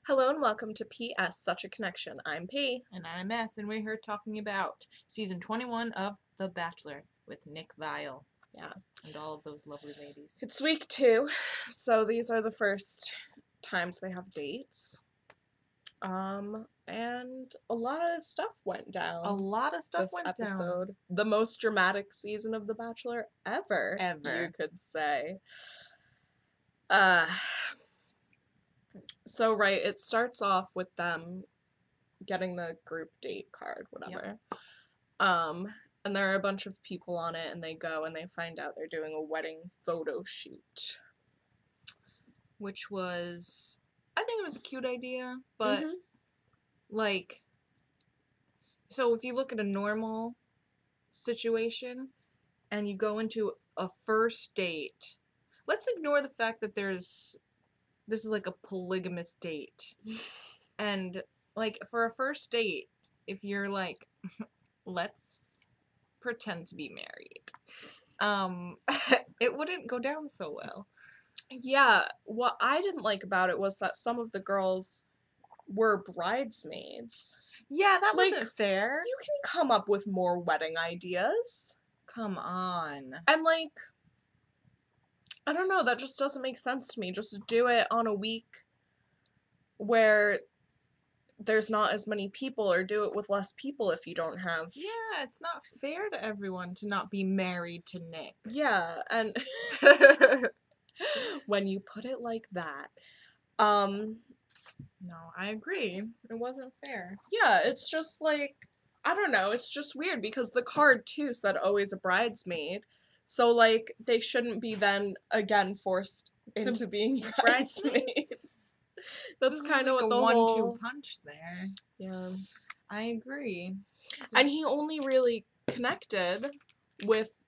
Hello and welcome to PS Such a Connection. I'm P. And I'm S, and we're here talking about season 21 of The Bachelor with Nick Viall. Yeah. And all of those lovely ladies. It's week 2, so these are the first times they have dates. And a lot of stuff went down. A lot of stuff this went episode. down. The most dramatic season of The Bachelor ever. You could say. So right, it starts off with them getting the group date card, whatever. Yep. And there are a bunch of people on it, and they go and they find out they're doing a wedding photo shoot. Which was, I think it was a cute idea, but, like, so if you look at a normal situation, and you go into a first date, let's ignore the fact that this is like a polygamous date. And, like, for a first date, if you're like, let's pretend to be married, it wouldn't go down so well. Yeah, what I didn't like about it was that some of the girls were bridesmaids. Yeah, that wasn't fair. You can come up with more wedding ideas. Come on. And, like, I don't know, that just doesn't make sense to me. Just do it on a week where there's not as many people, or do it with less people if you don't have... Yeah, it's not fair to everyone to not be married to Nick. Yeah, and when you put it like that. No, I agree. It wasn't fair. Yeah, it's just like, I don't know, it's just weird because the card too said always a bridesmaid. So, like, they shouldn't be then again forced into being bridesmaids. That's kind of like what the 1-2 punch there. Yeah. I agree. And he only really connected with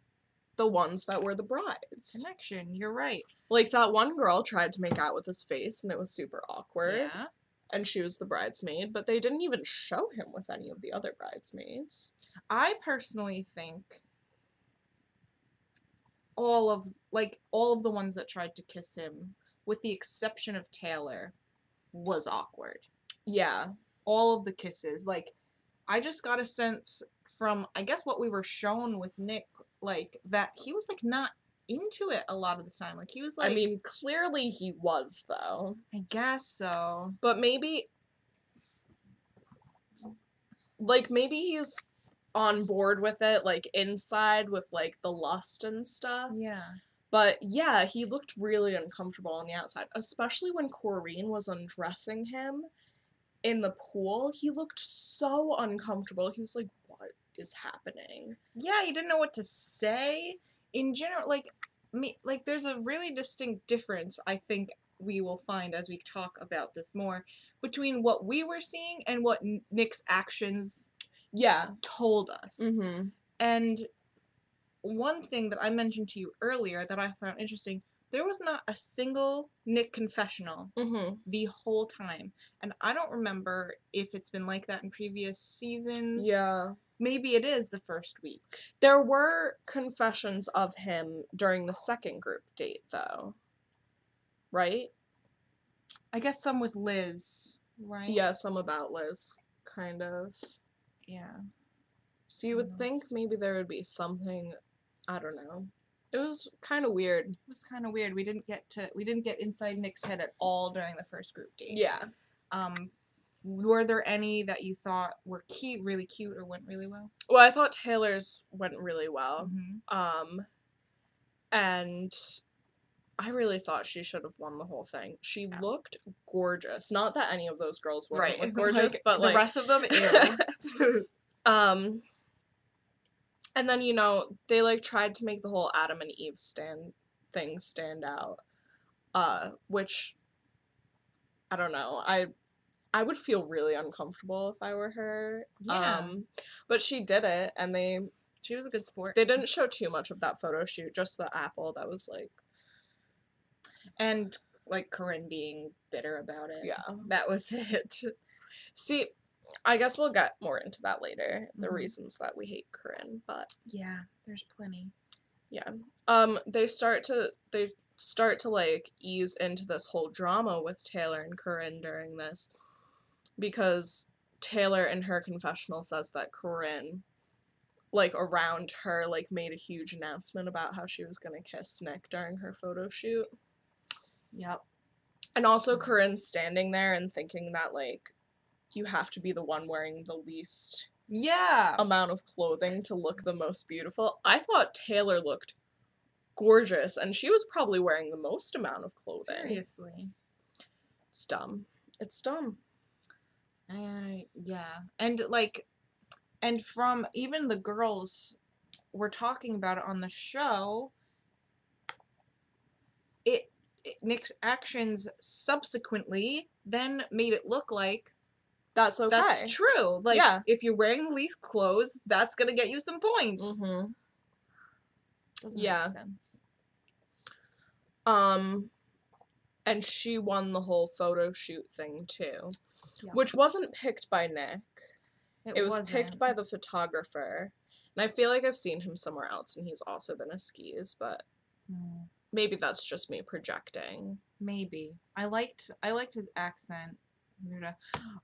the ones that were the brides. Connection, you're right. Like, that one girl tried to make out with his face, and it was super awkward. Yeah. And she was the bridesmaid, but they didn't even show him with any of the other bridesmaids. I personally think all of the ones that tried to kiss him, with the exception of Taylor, was awkward. Yeah. All of the kisses. Like, I just got a sense from, I guess, what we were shown with Nick, like, that he was, like, not into it a lot of the time. Like, he was, like... I mean, clearly he was, though. I guess so. But maybe... Like, maybe he's on board with it, like, inside with, like, the lust and stuff. Yeah. But, yeah, he looked really uncomfortable on the outside. Especially when Corrine was undressing him in the pool. He looked so uncomfortable. He was like, what is happening? Yeah, he didn't know what to say. In general, like, there's a really distinct difference, I think we will find as we talk about this more, between what we were seeing and what Nick's actions told us. Mm-hmm. And one thing that I mentioned to you earlier that I found interesting, there was not a single Nick confessional the whole time. And I don't remember if it's been like that in previous seasons. Yeah. Maybe it is the first week. There were confessions of him during the second group date, though. Right? I guess some with Liz, right? Yeah, some about Liz, kind of. Yeah. So you would think maybe there would be something, I don't know. It was kind of weird. It was kind of weird. We didn't get inside Nick's head at all during the first group date. Yeah. Were there any that you thought were really cute, or went really well? Well, I thought Taylor's went really well. Mm-hmm. And I really thought she should have won the whole thing. She looked gorgeous. Not that any of those girls were look gorgeous, like, but the rest of them, ew. And then, you know, they, like, tried to make the whole Adam and Eve stand out. Which, I don't know, I would feel really uncomfortable if I were her. Yeah. But she did it, and she was a good sport. They didn't show too much of that photo shoot, just the apple that was, like... And, like, Corinne being bitter about it. Yeah. That was it. See, I guess we'll get more into that later, the reasons that we hate Corinne, but... Yeah, there's plenty. Yeah. They start to, like, ease into this whole drama with Taylor and Corinne during this, because Taylor in her confessional says that Corinne, like, around her, like, made a huge announcement about how she was gonna kiss Nick during her photo shoot. Yep. And also Corinne standing there and thinking that, like, you have to be the one wearing the least amount of clothing to look the most beautiful. I thought Taylor looked gorgeous, and she was probably wearing the most amount of clothing. Seriously. It's dumb. It's dumb. Yeah. And, like, and from even the girls were talking about it on the show, Nick's actions subsequently then made it look like that's okay. That's true. Like, if you're wearing the least clothes, that's gonna get you some points. Mm-hmm. Doesn't make sense. And she won the whole photo shoot thing too, which wasn't picked by Nick. It was picked by the photographer, and I feel like I've seen him somewhere else, and he's also been a skis, but maybe that's just me projecting. Maybe I liked his accent.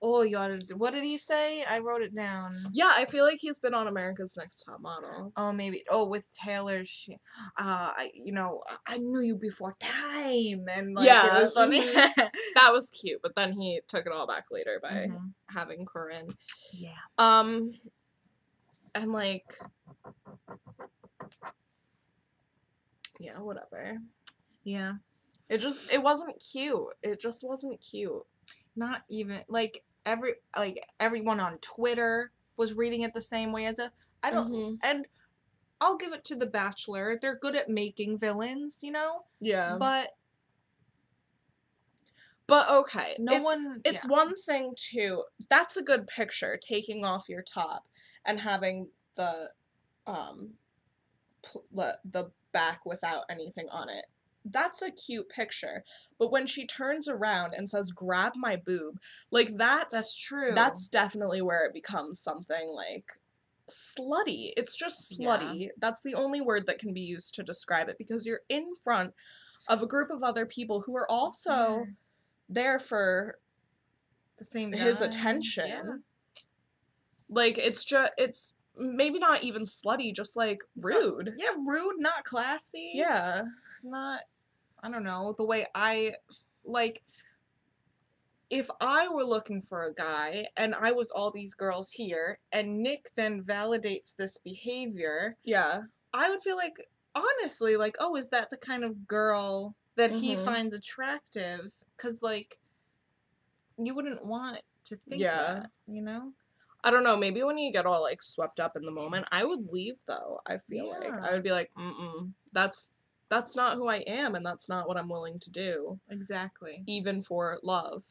Oh, what did he say? I wrote it down. Yeah, I feel like he's been on America's Next Top Model. Oh, maybe. Oh, with Taylor, I knew you before time, and like it was funny. That was cute, but then he took it all back later by having Corinne. Yeah. And like, yeah, whatever. Yeah. It wasn't cute. It just wasn't cute. Not even like everyone on Twitter was reading it the same way as us. I don't, and I'll give it to The Bachelor. They're good at making villains, you know. Yeah. But okay, it's one thing to, that's a good picture, taking off your top and having the back without anything on it. That's a cute picture. But when she turns around and says, "Grab my boob," like, that's true. That's definitely where it becomes something, like, slutty. It's just slutty. Yeah. That's the only word that can be used to describe it, because you're in front of a group of other people who are also there for the same his attention. Yeah. Like, it's maybe not even slutty, just, like, rude. Rude, not classy. Yeah. It's not, I don't know, the way like, if I were looking for a guy, and I was all these girls here, and Nick then validates this behavior, I would feel like, honestly, like, oh, is that the kind of girl that he finds attractive? Because, like, you wouldn't want to think that, you know? I don't know, maybe when you get all, like, swept up in the moment, I would leave, though, I feel like. I would be like, that's not who I am, and that's not what I'm willing to do. Exactly. Even for love.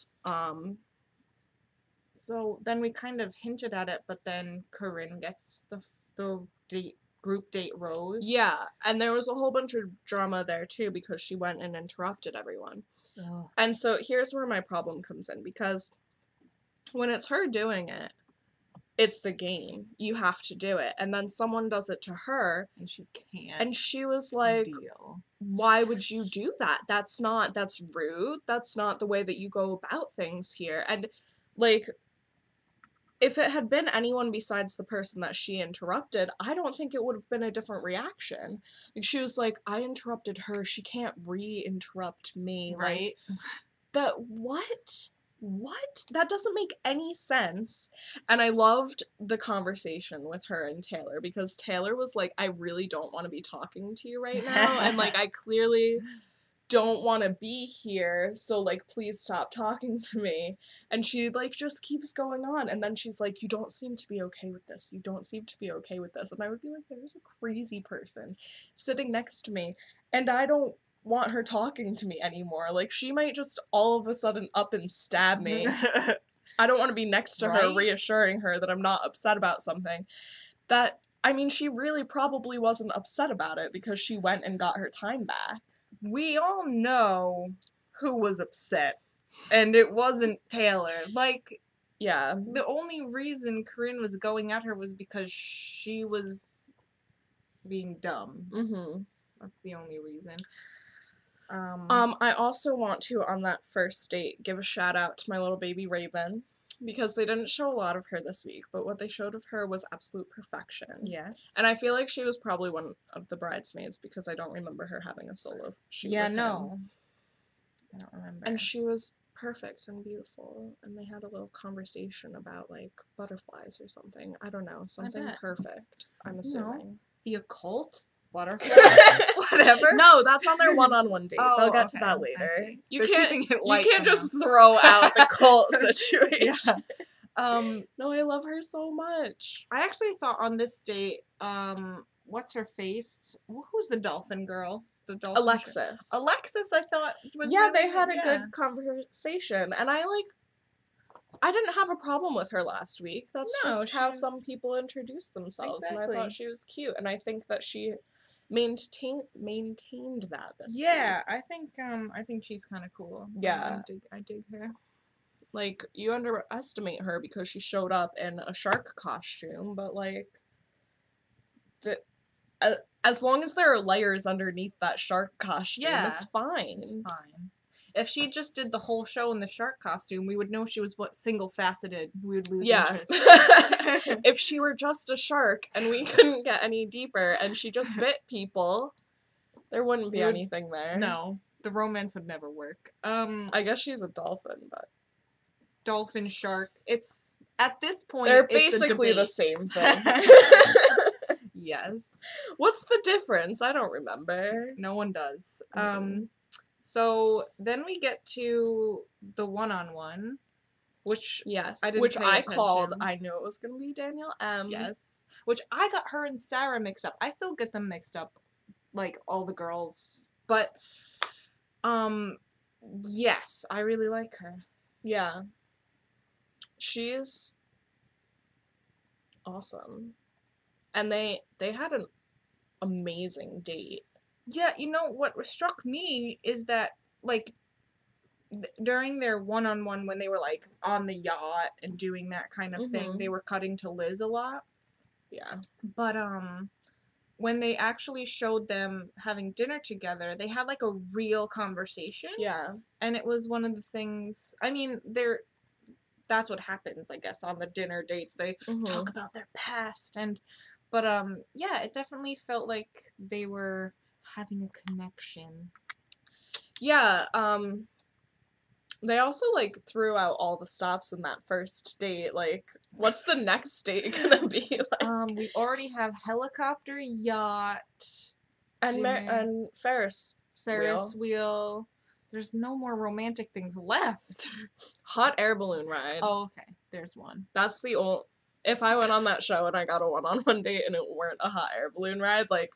So then we kind of hinted at it, but then Corinne gets the group date rose. Yeah, and there was a whole bunch of drama there, too, because she went and interrupted everyone. Oh. And so here's where my problem comes in, because when it's her doing it, it's the game. You have to do it. And then someone does it to her. And she can't. And she was like, why would you do that? That's rude. That's not the way that you go about things here. And, like, if it had been anyone besides the person that she interrupted, I don't think it would have been a different reaction. Like, she was like, I interrupted her. She can't re-interrupt me. Right? Like, what? That doesn't make any sense. And I loved the conversation with her and Taylor, because Taylor was like, I really don't want to be talking to you right now. And, like, I clearly don't want to be here. So, like, please stop talking to me. And she, like, just keeps going on. And then she's like, you don't seem to be okay with this. You don't seem to be okay with this. And I would be like, there's a crazy person sitting next to me, and I don't want her talking to me anymore. Like, she might just all of a sudden up and stab me. I don't want to be next to her reassuring her that I'm not upset about something. That, I mean, she really probably wasn't upset about it, because she went and got her time back. We all know who was upset, and it wasn't Taylor. Like, yeah, the only reason Corinne was going at her was because she was being dumb. Mm-hmm. That's the only reason. I also want to, on that first date, give a shout out to my little baby Raven, because they didn't show a lot of her this week, but what they showed of her was absolute perfection. Yes. And I feel like she was probably one of the bridesmaids, because I don't remember her having a solo shoot with him. No. I don't remember. And she was perfect and beautiful, and they had a little conversation about, like, butterflies or something. I don't know, something perfect, I'm assuming. The occult? Butterflies? Whatever? No, that's on their one-on-one date. They'll get to that later. You can't just throw out the cult situation. No, I love her so much. I actually thought on this date, what's her face? Who's the dolphin girl? The dolphin Alexis. Alexis, I thought was yeah, really they had good. a good conversation, and I didn't have a problem with her last week. That's just how some people introduce themselves, and I thought she was cute, and I think that she maintained that this week. I think she's kind of cool. Yeah. I dig her. Like, you underestimate her because she showed up in a shark costume, but, like, as long as there are layers underneath that shark costume, it's fine. It's fine. If she just did the whole show in the shark costume, we would know she was single-faceted. We would lose interest. If she were just a shark and we couldn't get any deeper and she just bit people, there wouldn't be anything there. No. The romance would never work. I guess she's a dolphin, but... Dolphin, shark. It's... At this point, they're basically the same thing. Yes. What's the difference? I don't remember. No one does. So then we get to the one-on-one, which I called. I knew it was gonna be Danielle M. Yes, which I got her and Sarah mixed up. I still get them mixed up, like all the girls. But, yes, I really like her. Yeah, she's awesome, and they had an amazing date. Yeah, you know, what struck me is that, like, during their one-on-one, when they were, like, on the yacht and doing that kind of thing, they were cutting to Liz a lot. Yeah. But, when they actually showed them having dinner together, they had, like, a real conversation. Yeah. And it was one of the things, I mean, that's what happens, I guess, on the dinner dates. They talk about their past, but, yeah, it definitely felt like they were having a connection. Yeah, they also, like, threw out all the stops in that first date. Like, what's the next date gonna be like? We already have helicopter, yacht, and Ferris wheel. There's no more romantic things left. Hot air balloon ride. Oh, okay. There's one. That's the only... If I went on that show and I got a one-on-one date and it weren't a hot air balloon ride, like...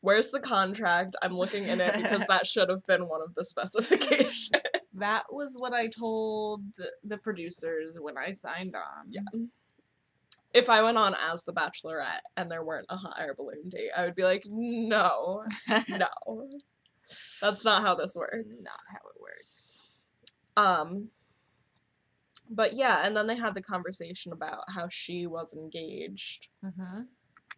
Where's the contract? I'm looking in it because that should have been one of the specifications. That was what I told the producers when I signed on. Yeah. If I went on as the Bachelorette and there weren't a hot air balloon date, I would be like, no. That's not how this works. Not how it works. But yeah, and then they had the conversation about how she was engaged.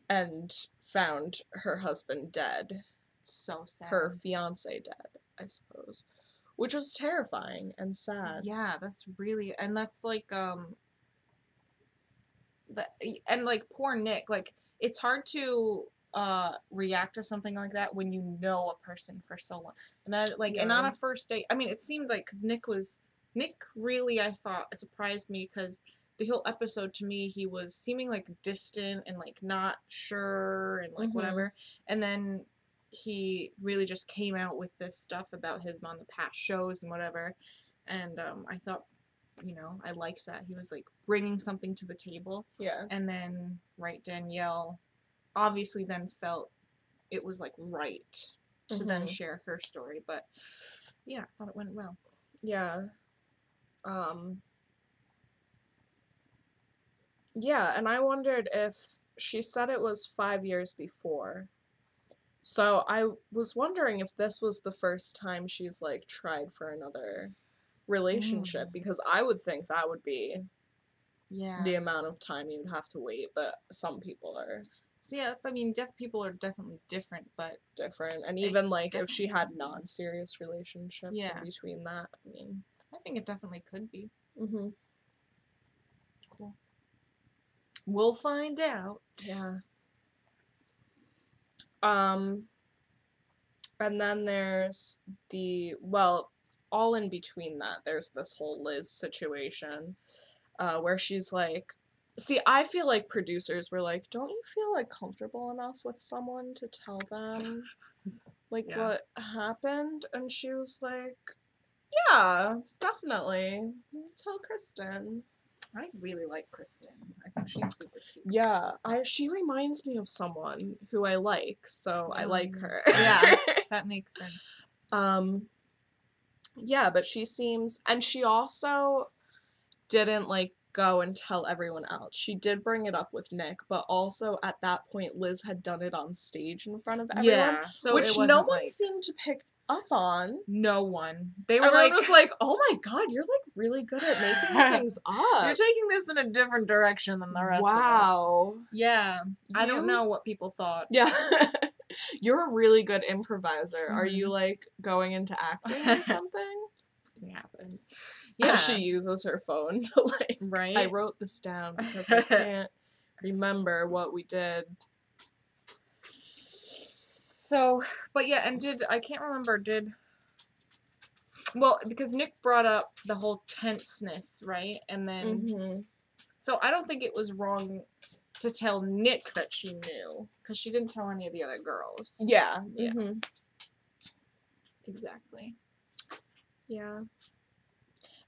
And found her husband dead. So sad. Her fiancé dead, I suppose. Which was terrifying and sad. Yeah, that's really... And that's, like, and, like, poor Nick. Like, it's hard to react to something like that when you know a person for so long. And that, like, and on a first date... I mean, it seemed like... Because Nick really, I thought, surprised me because... The whole episode, to me, he was seeming, like, distant and, like, not sure and, like, whatever. And then he really just came out with this stuff about him on the past shows and whatever. And I thought, you know, I liked that. He was, like, bringing something to the table. Yeah. And then, Danielle obviously then felt it was, like, right to then share her story. But, yeah, I thought it went well. Yeah. Yeah, and I wondered if she said it was 5 years before. So I was wondering if this was the first time she's, like, tried for another relationship, because I would think that would be the amount of time you'd have to wait, but some people are So yeah, I mean, deaf people are definitely different, but different. And even like if she had non-serious relationships in between that, I mean, I think it definitely could be. Mm-hmm. Cool. We'll find out. Yeah. And then there's all in between that, there's this whole Liz situation, where she's like, see, I feel like producers were like, don't you feel like comfortable enough with someone to tell them like what happened? And she was like, yeah, definitely. Tell Kristen. I really like Kristen. I think she's super cute. Yeah, she reminds me of someone who I like, so I like her. Yeah, that makes sense. Yeah, but she seems, and she also didn't like go and tell everyone else. She did bring it up with Nick, but also at that point Liz had done it on stage in front of everyone, yeah, so which no one seemed to pick up on. No one. They were Everyone was like, "Oh my god, you're like really good at making things up. You're taking this in a different direction than the rest of us." Wow. Yeah. I don't know what people thought. Yeah. You're a really good improviser. Mm-hmm. Are you like going into acting or something? It happened. Yeah. And she uses her phone to like, right? I wrote this down because I can't remember what we did. So, but yeah, and I can't remember, well, because Nick brought up the whole tenseness, right? And then, so I don't think it was wrong to tell Nick that she knew, because she didn't tell any of the other girls. Yeah. Yeah. Mm-hmm. Exactly. Yeah.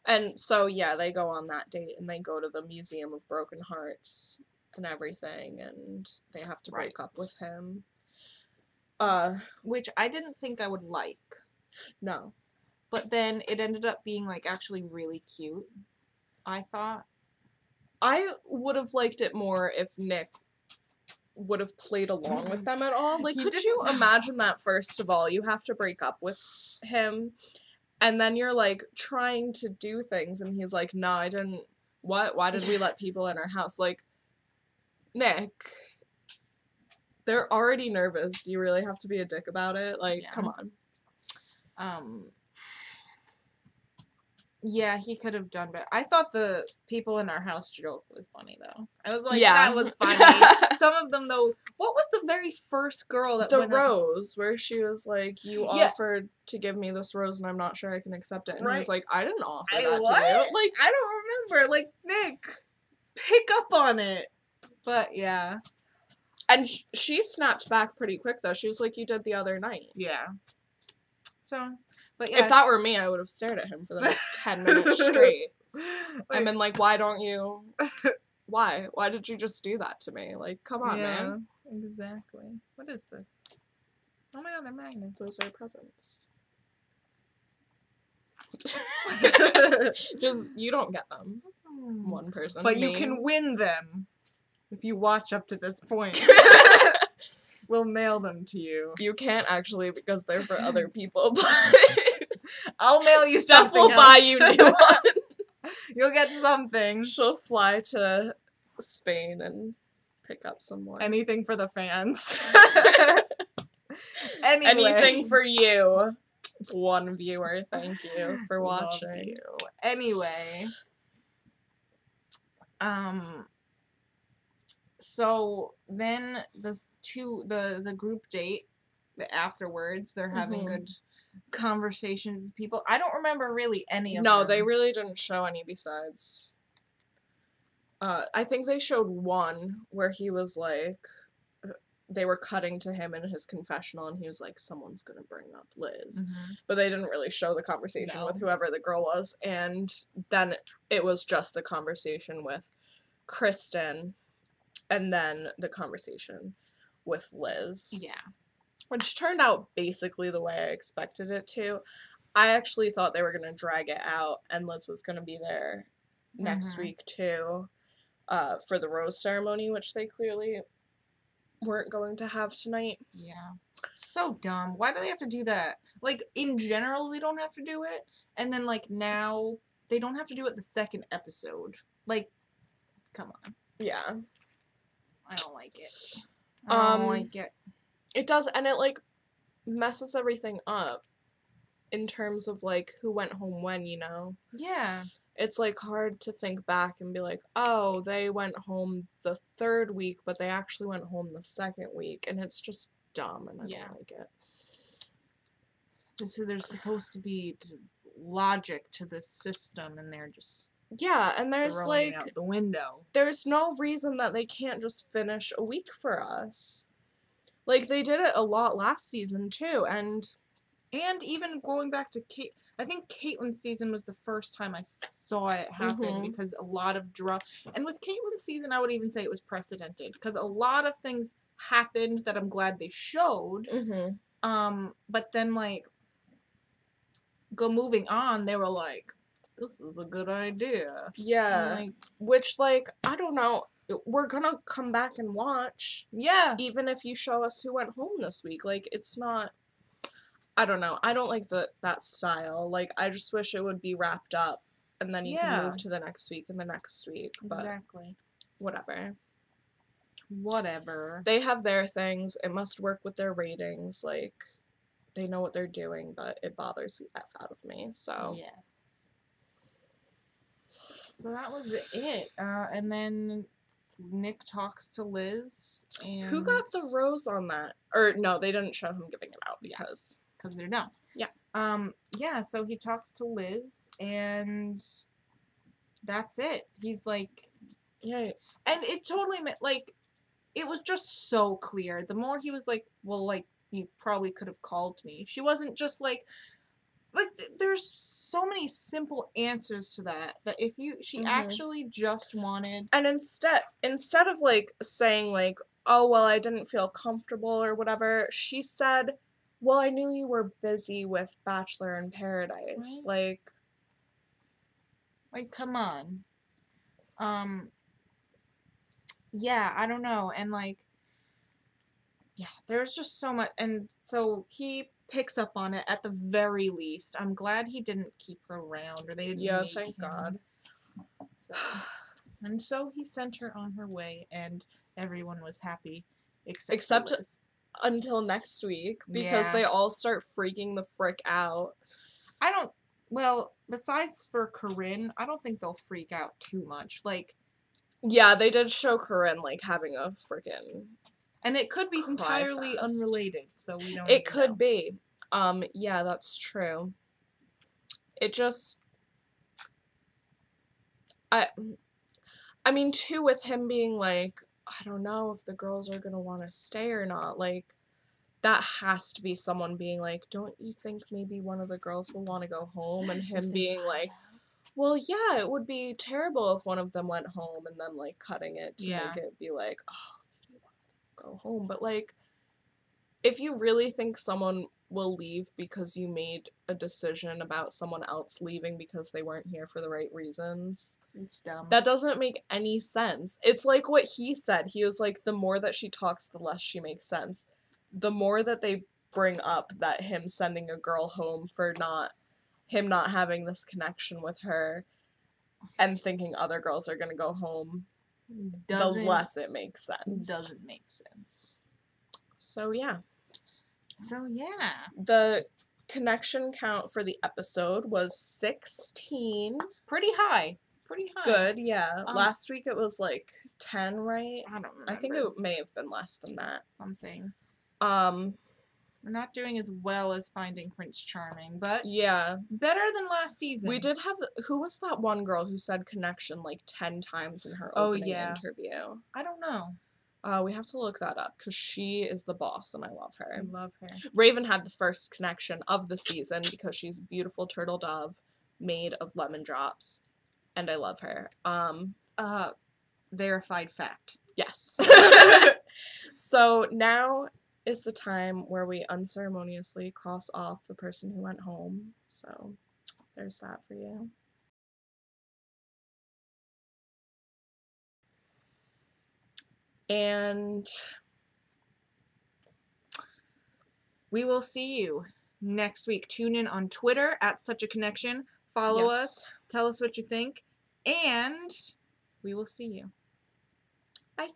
And so, yeah, they go on that date, and they go to the Museum of Broken Hearts and everything, and they have to break up with him. Which I didn't think I would like. No. But then it ended up being, like, actually really cute, I thought. I would have liked it more if Nick would have played along with them at all. Like, could you imagine that, first of all? You have to break up with him, and then you're, like, trying to do things, and he's like, no, I didn't. What? Why did we let people in our house? Like, Nick, they're already nervous. Do you really have to be a dick about it? Like, come on. Yeah, he could have done better. I thought the people in our house joke was funny, though. I was like, that was funny. Some of them, though, what was the very first girl that went rose, where she was like, you offered to give me this rose, and I'm not sure I can accept it. And he was like, I didn't offer that to you. Like, I don't remember. Like, Nick, pick up on it. But, yeah. And she snapped back pretty quick, though. She was like, you did the other night. Yeah. So, but yeah. If that were me, I would have stared at him for the next 10 minutes straight. And been like, why don't you... Why? Why did you just do that to me? Like, come on, man. Exactly. What is this? Oh my god, they're magnets. Those are presents. Just, you don't get them. One person. But you can win them if you watch up to this point. We'll mail them to you. You can't actually, because they're for other people, but I'll mail you Steph will buy you new ones. You'll get something. She'll fly to Spain and pick up some more. Anything for the fans. Anything for you. One viewer. Thank you for watching. Anyway. So then the group date, afterwards, they're having good conversations with people. I don't remember really any of them. No, they really didn't show any besides. I think they showed one where he was like, they were cutting to him in his confessional, and he was like, someone's gonna bring up Liz. But they didn't really show the conversation with whoever the girl was. And then it was just the conversation with Kristen, and then the conversation with Liz. Yeah. Which turned out basically the way I expected it to. I actually thought they were going to drag it out, and Liz was going to be there next week, too, for the rose ceremony, which they clearly weren't going to have tonight. Yeah. So dumb. Why do they have to do that? Like, in general, they don't have to do it, and then, like, now, they don't have to do it the second episode. Like, come on. Yeah. I don't like it. I get. It does, and it, like, messes everything up in terms of, like, who went home when, you know? Yeah. It's, like, hard to think back and be like, oh, they went home the 3rd week, but they actually went home the 2nd week, and it's just dumb, and I don't like it. So there's supposed to be logic to this system, and they're just and there's, throwing like, it out the window. There's no reason that they can't just finish a week for us. Like, they did it a lot last season, too, and even going back to Kate, I think Caitlin's season was the first time I saw it happen because a lot of and with Caitlin's season, I would even say it was precedented because a lot of things happened that I'm glad they showed. But then, like, moving on, they were like, this is a good idea. Yeah. Like, which, like, I don't know. We're gonna come back and watch. Yeah. Even if you show us who went home this week. Like, it's not... I don't know. I don't like that style. Like, I just wish it would be wrapped up. And then you can move to the next week and the next week. But exactly. Whatever. They have their things. It must work with their ratings. Like, they know what they're doing, but it bothers the F out of me, so. Yes. So that was it. And then Nick talks to Liz, and... Who got the rose on that? Or, no, they didn't show him giving it out because they're done. Yeah. So he talks to Liz, and that's it. He's like... Yeah. And it totally meant, like, it was just so clear. The more he was like, well, like, you probably could have called me. She wasn't just like, there's so many simple answers to that if she actually just wanted. And instead of, like, saying, like, oh, well, I didn't feel comfortable or whatever, she said, well, I knew you were busy with Bachelor in Paradise. Right? Like, come on. Yeah, I don't know. And, like, yeah, there's just so much. And so he picks up on it at the very least. I'm glad he didn't keep her around, or they didn't make thank him. God. So he sent her on her way, and everyone was happy, except Liz. Until next week, because they all start freaking the frick out. Well, besides for Corinne, I don't think they'll freak out too much. Like, yeah, they did show Corinne, like, having a freaking... And it could be entirely unrelated, so we don't It could be. Yeah, that's true. It just... I mean, too, with him being like, I don't know if the girls are gonna want to stay or not, like, that has to be someone being like, don't you think maybe one of the girls will want to go home? And him being like, well, yeah, it would be terrible if one of them went home, and then, like, cutting it to make it be like, oh, maybe one of them will go home. But, like, if you really think someone will leave because you made a decision about someone else leaving because they weren't here for the right reasons, it's dumb. That doesn't make any sense. It's like what he said. He was like, the more that she talks, the less she makes sense. The more that they bring up that him sending a girl home for him not having this connection with her and thinking other girls are going to go home, the less it makes sense. Doesn't make sense. So, yeah. The connection count for the episode was 16. Pretty high. Good, yeah. Last week it was like 10, right? I don't remember. I think it may have been less than that. Something. We're not doing as well as Finding Prince Charming, but yeah, better than last season. We did have... Who was that one girl who said connection like 10 times in her opening interview? I don't know. We have to look that up because she is the boss and I love her. I love her. Raven had the first connection of the season because she's a beautiful turtle dove made of lemon drops, and I love her. Verified fact. Yes. So now is the time where we unceremoniously cross off the person who went home. So there's that for you. And we will see you next week. Tune in on Twitter at Such a Connection. Follow us. Tell us what you think. And we will see you. Bye.